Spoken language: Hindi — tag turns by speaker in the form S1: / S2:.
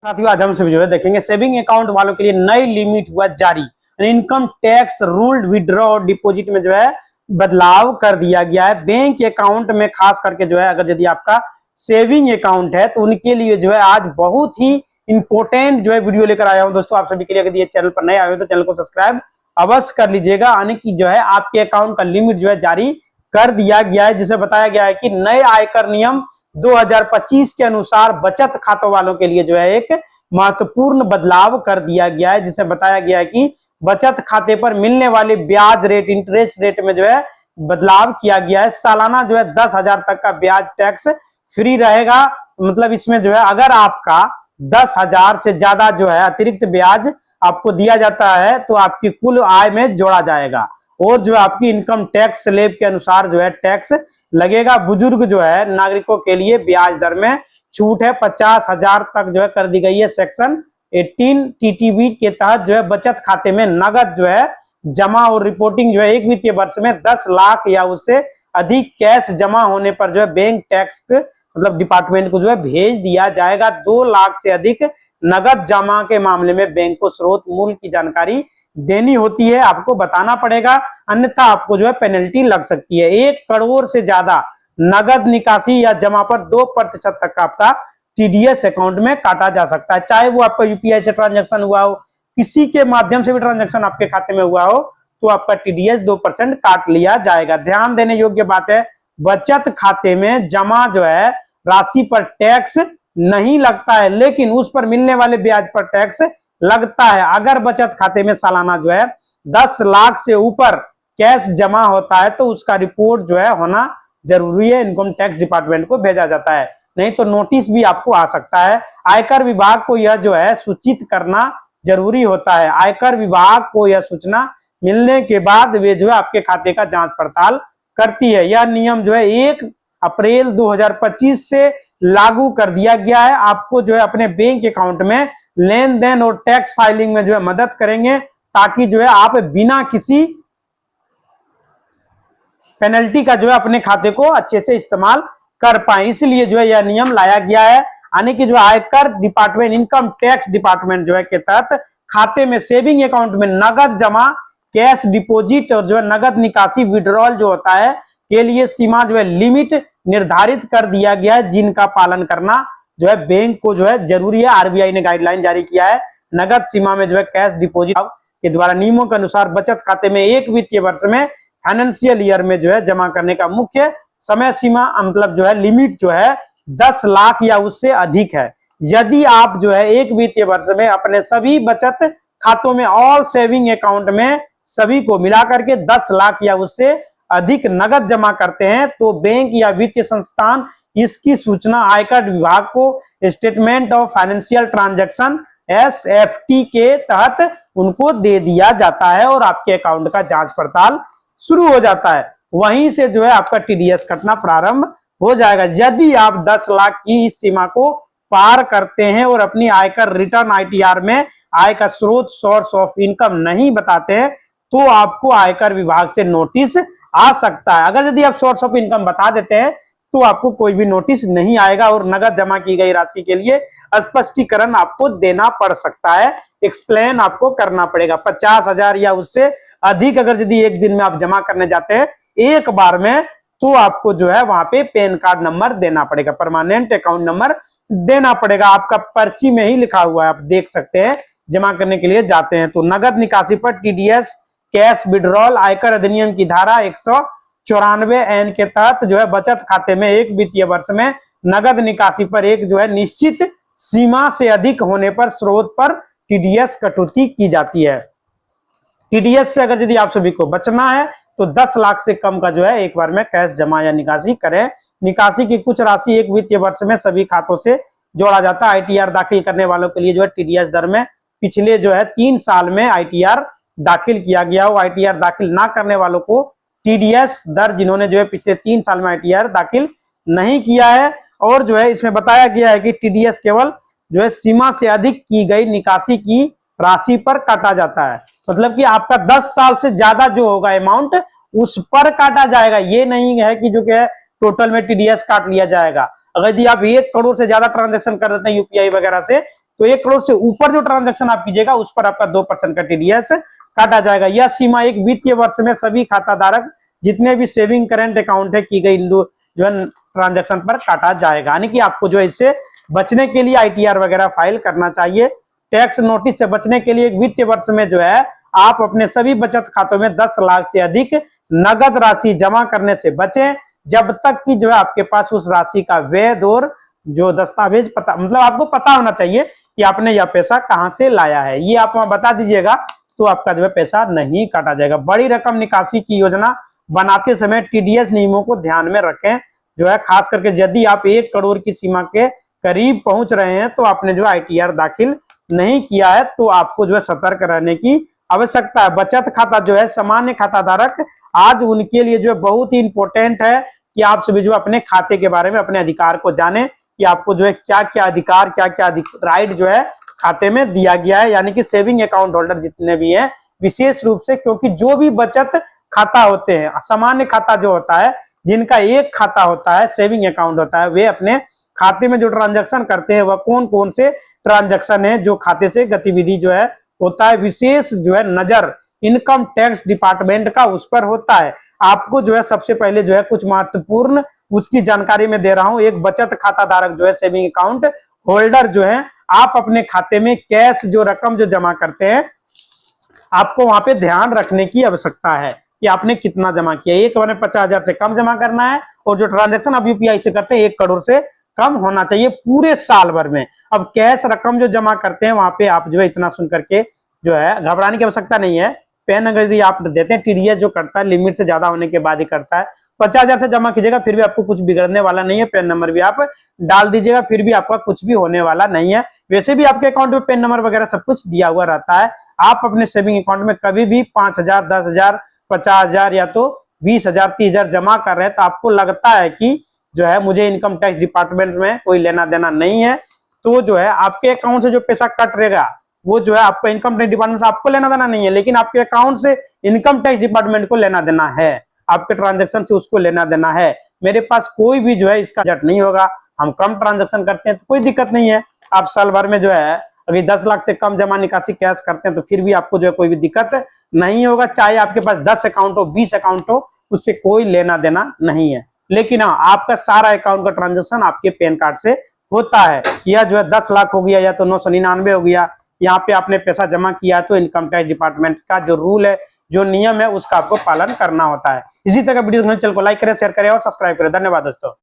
S1: साथियों आज हम सब जो है देखेंगे सेविंग अकाउंट वालों के लिए नई लिमिट हुआ जारी। इनकम टैक्स रूल्ड विड्रॉ और डिपॉजिट में जो है बदलाव कर दिया गया है। बैंक अकाउंट में खास करके जो है अगर यदि आपका सेविंग अकाउंट है तो उनके लिए जो है आज बहुत ही इंपॉर्टेंट जो है वीडियो लेकर आया हूं दोस्तों आप सभी के लिए। अगर ये चैनल पर नए आए हो तो चैनल को सब्सक्राइब अवश्य कर लीजिएगा। यानी कि जो है आपके अकाउंट का लिमिट जो है जारी कर दिया गया है, जिसे बताया गया है कि नए आयकर नियम 2025 के अनुसार बचत खातों वालों के लिए जो है एक महत्वपूर्ण बदलाव कर दिया गया है, जिसमें बताया गया है कि बचत खाते पर मिलने वाले ब्याज रेट इंटरेस्ट रेट में जो है बदलाव किया गया है। सालाना जो है 10,000 तक का ब्याज टैक्स फ्री रहेगा। मतलब इसमें जो है अगर आपका 10,000 से ज्यादा जो है अतिरिक्त ब्याज आपको दिया जाता है तो आपकी कुल आय में जोड़ा जाएगा और जो आपकी इनकम टैक्स स्लैब के अनुसार जो है टैक्स लगेगा। बुजुर्ग जो है नागरिकों के लिए ब्याज दर में छूट है, 50,000 तक जो है कर दी गई है। सेक्शन 18 टीटीबी के तहत जो है बचत खाते में नगद जो है जमा और रिपोर्टिंग जो है एक वित्तीय वर्ष में 10 लाख या उससे अधिक कैश जमा होने पर जो है बैंक टैक्स मतलब डिपार्टमेंट को जो है भेज दिया जाएगा। 2 लाख से अधिक नगद जमा के मामले में बैंक को स्रोत मूल्य की जानकारी देनी होती है, आपको बताना पड़ेगा, अन्यथा आपको जो है पेनल्टी लग सकती है। 1 करोड़ से ज्यादा नगद निकासी या जमा पर 2% तक आपका टीडीएस अकाउंट में काटा जा सकता है। चाहे वो आपका यूपीआई से ट्रांजैक्शन हुआ हो, किसी के माध्यम से भी ट्रांजैक्शन आपके खाते में हुआ हो तो आपका टीडीएस 2% काट लिया जाएगा। ध्यान देने योग्य बात है, बचत खाते में जमा जो है राशि पर टैक्स नहीं लगता है, लेकिन उस पर मिलने वाले ब्याज पर टैक्स लगता है। अगर बचत खाते में सालाना जो है 10 लाख से ऊपर कैश जमा होता है तो उसका रिपोर्ट जो है होना जरूरी है, इनकम टैक्स डिपार्टमेंट को भेजा जाता है, नहीं तो नोटिस भी आपको आ सकता है। आयकर विभाग को यह जो है सूचित करना जरूरी होता है। आयकर विभाग को यह सूचना मिलने के बाद वे जो है आपके खाते का जांच पड़ताल करती है। यह नियम जो है 1 अप्रैल 2025 से लागू कर दिया गया है। आपको जो है अपने बैंक अकाउंट में लेन देन और टैक्स फाइलिंग में जो है मदद करेंगे, ताकि जो है आप बिना किसी पेनल्टी का जो है अपने खाते को अच्छे से इस्तेमाल कर पाए, इसलिए जो है यह नियम लाया गया है। यानी कि जो आयकर डिपार्टमेंट इनकम टैक्स डिपार्टमेंट जो है के तहत खाते में सेविंग अकाउंट में नगद जमा, कैश डिपॉजिट और जो है नगद निकासी विड्रॉल जो होता है के लिए सीमा जो है लिमिट निर्धारित कर दिया गया है, जिनका पालन करना जो है बैंक को जो है जरूरी है। आरबीआई ने गाइडलाइन जारी किया है। नगद सीमा में जो है कैश डिपॉजिट के द्वारा नियमों के अनुसार बचत खाते में एक वित्तीय वर्ष में फाइनेंशियल ईयर में जो है जमा करने का मुख्य समय सीमा मतलब जो है लिमिट जो है 10 लाख या उससे अधिक है। यदि आप जो है एक वित्तीय वर्ष में अपने सभी बचत खातों में ऑल सेविंग अकाउंट में सभी को मिलाकर के 10 लाख या उससे अधिक नगद जमा करते हैं तो बैंक या वित्तीय संस्थान इसकी सूचना आयकर विभाग को statement of financial transaction SFT के तहत उनको दे दिया जाता है और आपके अकाउंट का जांच पड़ताल शुरू हो जाता है। वहीं से जो है आपका टीडीएस कटना प्रारंभ हो जाएगा। यदि आप 10 लाख की इस सीमा को पार करते हैं और अपनी आयकर रिटर्न ITR में आय का स्रोत सोर्स ऑफ इनकम नहीं बताते हैं तो आपको आयकर विभाग से नोटिस आ सकता है। अगर यदि आप सोर्स ऑफ इनकम बता देते हैं तो आपको कोई भी नोटिस नहीं आएगा और नगद जमा की गई राशि के लिए स्पष्टीकरण आपको देना पड़ सकता है, एक्सप्लेन आपको करना पड़ेगा। 50,000 या उससे अधिक अगर यदि एक दिन में आप जमा करने जाते हैं एक बार में तो आपको जो है वहां पे पैन कार्ड नंबर देना पड़ेगा, परमानेंट अकाउंट नंबर देना पड़ेगा। आपका पर्ची में ही लिखा हुआ है, आप देख सकते हैं। जमा करने के लिए जाते हैं तो नगद निकासी पर टीडीएस कैश विड्रॉल आयकर अधिनियम की धारा 194N के तहत जो है बचत खाते में एक वित्तीय वर्ष में नगद निकासी पर एक जो है निश्चित सीमा से अधिक होने पर स्रोत पर टीडीएस कटौती की जाती है। टीडीएस से अगर यदि आप सभी को बचना है तो 10 लाख से कम का जो है एक बार में कैश जमा या निकासी करें। निकासी की कुछ राशि एक वित्तीय वर्ष में सभी खातों से जोड़ा जाता है। ITR दाखिल करने वालों के लिए जो है टीडीएस दर में पिछले जो है 3 साल में ITR दाखिल किया गया हो। ITR दाखिल ना करने वालों को टीडीएस दर जिन्होंने जो है पिछले 3 साल में ITR दाखिल नहीं किया है और जो है इसमें बताया गया है कि टीडीएस केवल जो है सीमा से अधिक की गई निकासी की राशि पर काटा जाता है। मतलब कि आपका 10 साल से ज्यादा जो होगा अमाउंट उस पर काटा जाएगा। ये नहीं है कि जो है टोटल में टीडीएस काट लिया जाएगा। अगर यदि आप 1 करोड़ से ज्यादा ट्रांजैक्शन कर देते हैं यूपीआई वगैरह से तो 1 करोड़ से ऊपर जो ट्रांजैक्शन आप कीजिएगा उस पर आपका 2% का टीडीएस काटा जाएगा। यह सीमा एक वित्तीय वर्ष में सभी खाताधारक जितने भी सेविंग करंट अकाउंट है की गई जो है ट्रांजैक्शन पर काटा जाएगा। यानी कि आपको जो है इससे बचने के लिए आईटीआर वगैरह फाइल करना चाहिए। टैक्स नोटिस से बचने के लिए एक वित्तीय वर्ष में जो है आप अपने सभी बचत खातों में 10 लाख से अधिक नगद राशि जमा करने से बचें, जब तक कि जो है आपके पास उस राशि का वैध और जो दस्तावेज पता, मतलब आपको पता होना चाहिए कि आपने यह पैसा कहां से लाया है। ये आप वहां बता दीजिएगा तो आपका जो है पैसा नहीं काटा जाएगा। बड़ी रकम निकासी की योजना बनाते समय टीडीएस नियमों को ध्यान में रखें। जो है खास करके यदि आप 1 करोड़ की सीमा के करीब पहुंच रहे हैं तो आपने जो आईटीआर दाखिल नहीं किया है तो आपको जो है सतर्क रहने की आवश्यकता है। बचत खाता जो है सामान्य खाताधारक आज उनके लिए जो है बहुत ही इंपॉर्टेंट है कि आप सभी जो अपने खाते के बारे में अपने अधिकार को जाने कि आपको जो है क्या क्या अधिकार क्या क्या राइट जो है खाते में दिया गया है। यानी कि सेविंग अकाउंट होल्डर जितने भी हैं विशेष रूप से, क्योंकि जो भी बचत खाता होते हैं, सामान्य खाता जो होता है जिनका एक खाता होता है सेविंग अकाउंट होता है, वे अपने खाते में जो ट्रांजैक्शन करते हैं वह कौन कौन से ट्रांजैक्शन है जो खाते से गतिविधि जो है होता है, विशेष जो है नजर इनकम टैक्स डिपार्टमेंट का उस पर होता है। आपको जो है सबसे पहले जो है कुछ महत्वपूर्ण उसकी जानकारी में दे रहा हूं। एक बचत खाता धारक जो है सेविंग अकाउंट होल्डर जो है आप अपने खाते में कैश जो रकम जो जमा करते हैं आपको वहां पे ध्यान रखने की आवश्यकता है कि आपने कितना जमा किया। एक बार में 50,000 से कम जमा करना है और जो ट्रांजैक्शन आप यूपीआई से करते हैं 1 करोड़ से कम होना चाहिए पूरे साल भर में। अब कैश रकम जो जमा करते हैं वहां पे आप जो है इतना सुन करके जो है घबराने की आवश्यकता नहीं है। पेन अगर यदि आप देते हैं टीडीएस जो करता है लिमिट से ज्यादा होने के बाद ही करता है। 50,000 से जमा कीजिएगा फिर भी आपको कुछ बिगड़ने वाला नहीं है। पेन नंबर भी आप डाल दीजिएगा फिर भी आपका कुछ भी होने वाला नहीं है। वैसे भी आपके अकाउंट में पेन नंबर वगैरह सब कुछ दिया हुआ रहता है। आप अपने सेविंग अकाउंट में कभी भी 5,000, 10,000, 50,000 या तो 20,000, 30,000 जमा कर रहे हैं तो आपको लगता है कि जो है मुझे इनकम टैक्स डिपार्टमेंट में कोई लेना देना नहीं है, तो जो है आपके अकाउंट से जो पैसा कट रहेगा वो जो है आपका इनकम टैक्स डिपार्टमेंट से आपको लेना देना नहीं है, लेकिन आपके अकाउंट से इनकम टैक्स डिपार्टमेंट को लेना देना है। आपके ट्रांजैक्शन से उसको लेना देना है। मेरे पास कोई भी जो है इसका झट नहीं होगा। हम कम ट्रांजैक्शन करते हैं तो कोई दिक्कत नहीं है। आप साल भर में जो है अभी 10 लाख से कम जमा निकासी कैश करते हैं तो फिर भी आपको जो है कोई भी दिक्कत नहीं होगा। चाहे आपके पास 10 अकाउंट हो, 20 अकाउंट हो, उससे कोई लेना देना नहीं है। लेकिन हाँ, आपका सारा अकाउंट का ट्रांजैक्शन आपके पैन कार्ड से होता है। यह जो है 10 लाख हो गया या तो 999 हो गया, यहाँ पे आपने पैसा जमा किया तो इनकम टैक्स डिपार्टमेंट का जो रूल है जो नियम है उसका आपको पालन करना होता है। इसी तरह वीडियो चैनल को लाइक करें, शेयर करें और सब्सक्राइब करें। धन्यवाद दोस्तों।